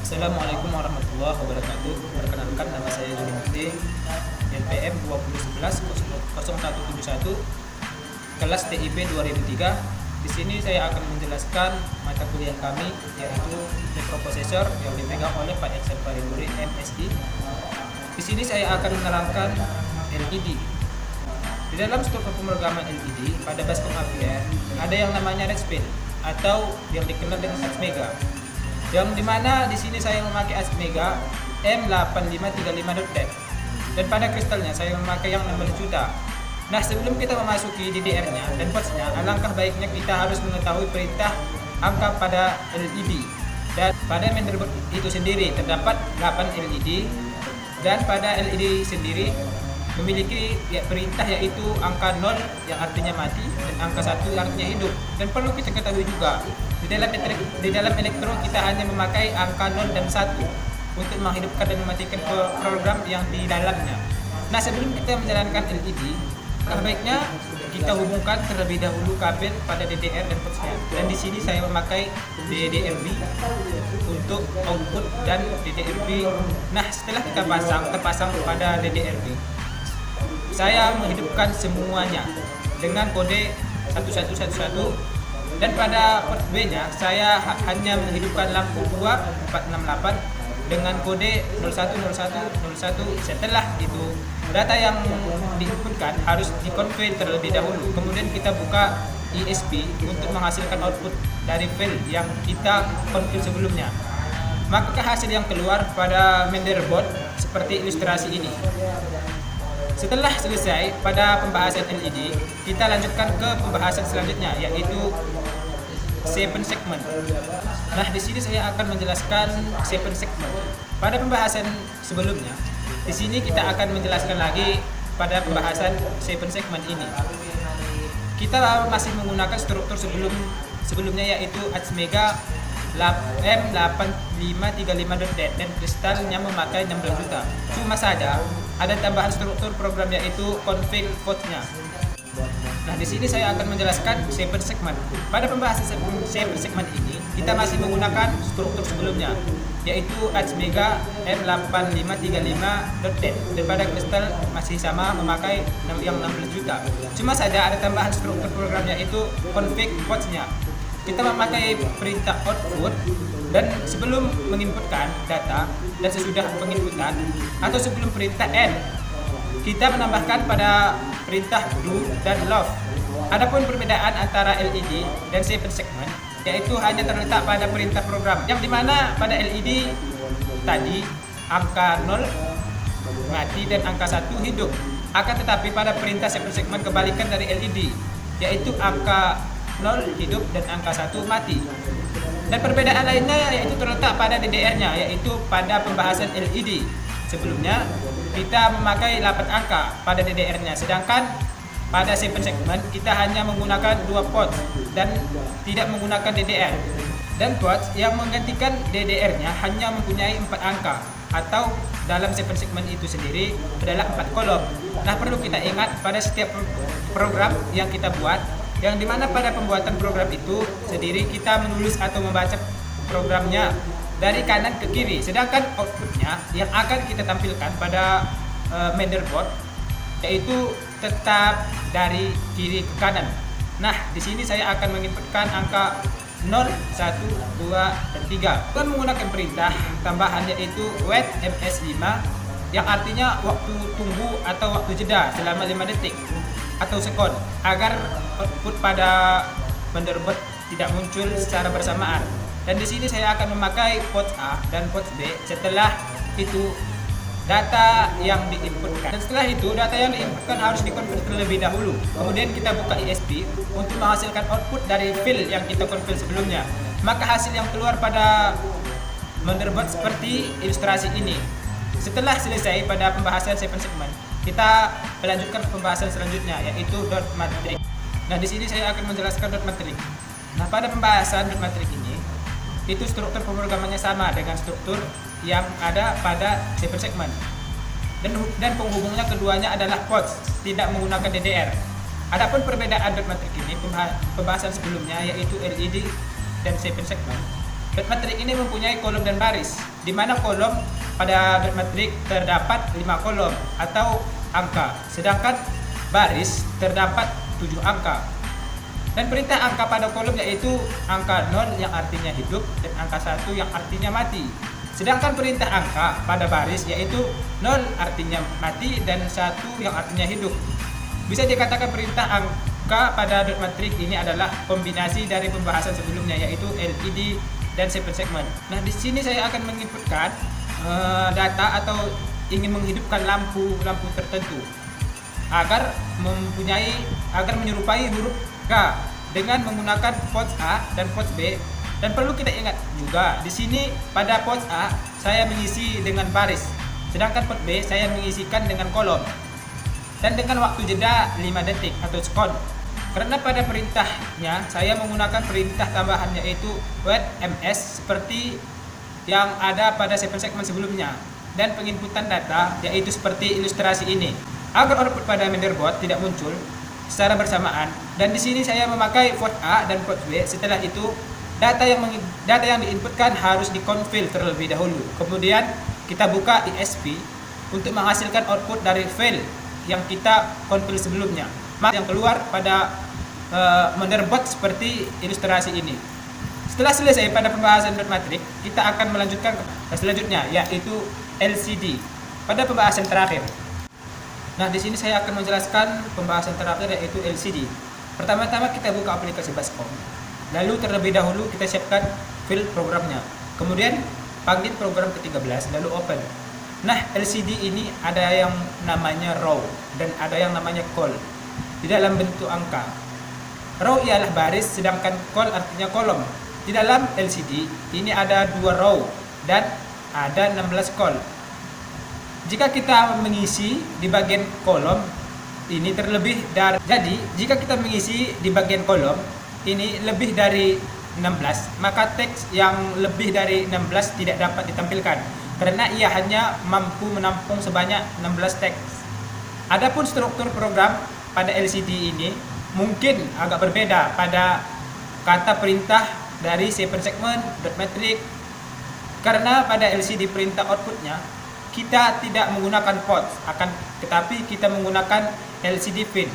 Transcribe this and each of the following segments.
Assalamualaikum warahmatullahi wabarakatuh. Perkenalkan, nama saya Juni Mukti, NPM 2011-0171, kelas TIP 2003. Di sini saya akan menjelaskan mata kuliah kami, yaitu mikroprosesor yang dipegang oleh Pak Excel Parinduri MSI. Di sini saya akan menerangkan LED. Di dalam struktur pemrograman LED pada Basecom Ampere ada yang namanya Raspberry atau yang dikenal dengan ATmega. Yang dimana di sini saya memakai ATmega M8535.net dan pada kristalnya saya memakai yang 16 juta. Nah, sebelum kita memasuki DDR-nya dan ports-nya, alangkah baiknya kita harus mengetahui perintah angka pada LED. Dan pada motherboard itu sendiri terdapat 8 LED dan pada LED sendiri memiliki perintah yaitu angka 0 yang artinya mati dan angka 1 yang artinya hidup. Dan perlu kita ketahui juga di dalam elektro kita hanya memakai angka 0 dan 1 untuk menghidupkan dan mematikan program yang di dalamnya. Nah, sebelum kita menjalankan LED, baiknya kita hubungkan terlebih dahulu kabel pada DDR dan ports-nya. Dan di sini saya memakai DDR-B untuk output dan DDR-B. Nah, setelah kita terpasang pada DDR-B, saya menghidupkan semuanya dengan kode 1111 dan pada port B-nya saya hanya menghidupkan lampu 2468 dengan kode 010101. Setelah itu data yang diinputkan harus dikonfirmasi terlebih dahulu. Kemudian kita buka ISP untuk menghasilkan output dari file yang kita konfirmasi sebelumnya. Maka hasil yang keluar pada motherboard seperti ilustrasi ini. Setelah selesai pada pembahasan LED, kita lanjutkan ke pembahasan selanjutnya, yaitu 7 segment. Nah, di sini saya akan menjelaskan 7 segment. Pada pembahasan sebelumnya, di sini kita akan menjelaskan lagi pada pembahasan 7 segment ini. Kita masih menggunakan struktur sebelumnya yaitu ATmega M8535.net dan kristalnya memakai 16 juta. Cuma saja ada tambahan struktur program yaitu config port-nya. Nah, di sini saya akan menjelaskan 7 segment. Pada pembahasan 7 segment ini, kita masih menggunakan struktur sebelumnya yaitu ATmega M8535.net dan pada kristal masih sama memakai yang 16 juta. Cuma saja ada tambahan struktur program yaitu config port-nya. Kita memakai perintah output dan sebelum menginputkan data dan sesudah penginputan atau sebelum perintah end, kita menambahkan pada perintah do dan love. Adapun perbedaan antara LED dan 7 segment yaitu hanya terletak pada perintah program, yang dimana pada LED tadi angka 0 mati dan angka 1 hidup. Akan tetapi pada perintah 7 segment kebalikan dari LED, yaitu angka 0 hidup dan angka 1 mati. Dan perbedaan lainnya yaitu terletak pada DDR-nya, yaitu pada pembahasan LED. Sebelumnya kita memakai 8 angka pada DDR-nya, sedangkan pada 7 segment kita hanya menggunakan 2 port dan tidak menggunakan DDR. Dan port yang menggantikan DDR-nya hanya mempunyai 4 angka, atau dalam 7 segment itu sendiri adalah 4 kolom. Nah, perlu kita ingat pada setiap program yang kita buat, yang dimana pada pembuatan program itu sendiri kita menulis atau membaca programnya dari kanan ke kiri, sedangkan outputnya yang akan kita tampilkan pada motherboard yaitu tetap dari kiri ke kanan. Nah, di sini saya akan menginputkan angka 0, 1, 2, dan 3 dengan menggunakan perintah tambahan yaitu wait ms5 yang artinya waktu tunggu atau waktu jeda selama 5 detik atau sekon agar output pada motherboard tidak muncul secara bersamaan. Dan di sini saya akan memakai port A dan port B. Setelah itu data yang diinputkan, dan setelah itu data yang diinputkan harus dikonvert terlebih dahulu. Kemudian kita buka ISP untuk menghasilkan output dari file yang kita konvert sebelumnya. Maka hasil yang keluar pada motherboard seperti ilustrasi ini. Setelah selesai pada pembahasan 7 segment, kita melanjutkan pembahasan selanjutnya yaitu dot matrix. Nah, di sini saya akan menjelaskan dot matrix. Nah, pada pembahasan dot matrix ini itu struktur pemrogramannya sama dengan struktur yang ada pada 7 segment. Dan penghubungnya keduanya adalah ports, tidak menggunakan DDR. Adapun perbedaan dot matrix ini pembahasan sebelumnya yaitu LED dan 7 segment. Dot matrix ini mempunyai kolom dan baris, di mana kolom pada dot matrix terdapat 5 kolom atau angka, sedangkan baris terdapat 7 angka. Dan perintah angka pada kolom yaitu angka 0 yang artinya hidup dan angka 1 yang artinya mati. Sedangkan perintah angka pada baris yaitu 0 artinya mati dan 1 yang artinya hidup. Bisa dikatakan perintah angka pada dot matrix ini adalah kombinasi dari pembahasan sebelumnya yaitu LED dan 7 segment. Nah, di sini saya akan menginputkan data atau ingin menghidupkan lampu tertentu agar menyerupai huruf K dengan menggunakan port A dan port B. Dan perlu kita ingat juga di sini pada port A saya mengisi dengan baris, sedangkan port B saya mengisikan dengan kolom. Dan dengan waktu jeda 5 detik atau sekon. Karena pada perintahnya saya menggunakan perintah tambahan yaitu wait ms seperti yang ada pada 7 segmen sebelumnya, dan penginputan data yaitu seperti ilustrasi ini agar output pada motherboard tidak muncul secara bersamaan. Dan di sini saya memakai port A dan port B. Setelah itu data yang diinputkan harus dikonfil terlebih dahulu. Kemudian kita buka ISP untuk menghasilkan output dari file yang kita konfil sebelumnya. Maka yang keluar pada motherboard seperti ilustrasi ini. Setelah selesai pada pembahasan dot matrix, kita akan melanjutkan ke selanjutnya yaitu LCD pada pembahasan terakhir. Nah, di sini saya akan menjelaskan pembahasan terakhir yaitu LCD. Pertama-tama kita buka aplikasi Bascom. Lalu terlebih dahulu kita siapkan file programnya. Kemudian panggil program ke-13 lalu open. Nah, LCD ini ada yang namanya row dan ada yang namanya col di dalam bentuk angka. Row ialah baris sedangkan col artinya kolom. Di dalam LCD ini ada 2 row dan ada 16 col. Jika kita mengisi di bagian kolom ini terlebih dari, jadi jika kita mengisi di bagian kolom ini lebih dari 16, maka teks yang lebih dari 16 tidak dapat ditampilkan karena ia hanya mampu menampung sebanyak 16 teks. Adapun struktur program pada LCD ini mungkin agak berbeda pada kata perintah dari 7 segment dot matrix, karena pada LCD perintah outputnya kita tidak menggunakan port, tetapi kita menggunakan LCD pin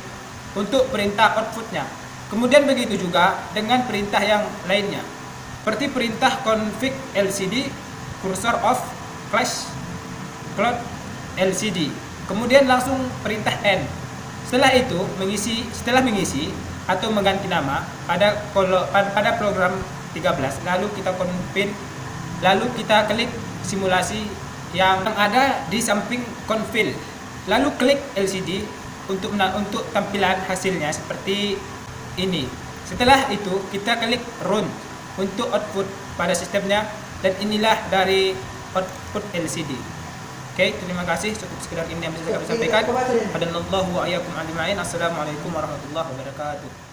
untuk perintah outputnya. Kemudian begitu juga dengan perintah yang lainnya, seperti perintah config LCD cursor of flash cloud LCD. Kemudian langsung perintah N. Setelah mengisi atau mengganti nama pada program 13, lalu kita config, lalu kita klik simulasi yang ada di samping config, lalu klik LCD untuk tampilan hasilnya seperti ini. Setelah itu kita klik run untuk output pada sistemnya, dan inilah dari output LCD. Oke, terima kasih. Cukup sekedar ini yang bisa kami sampaikan. Hadallahu wa iyyakum ajma'in. Assalamualaikum warahmatullahi wabarakatuh.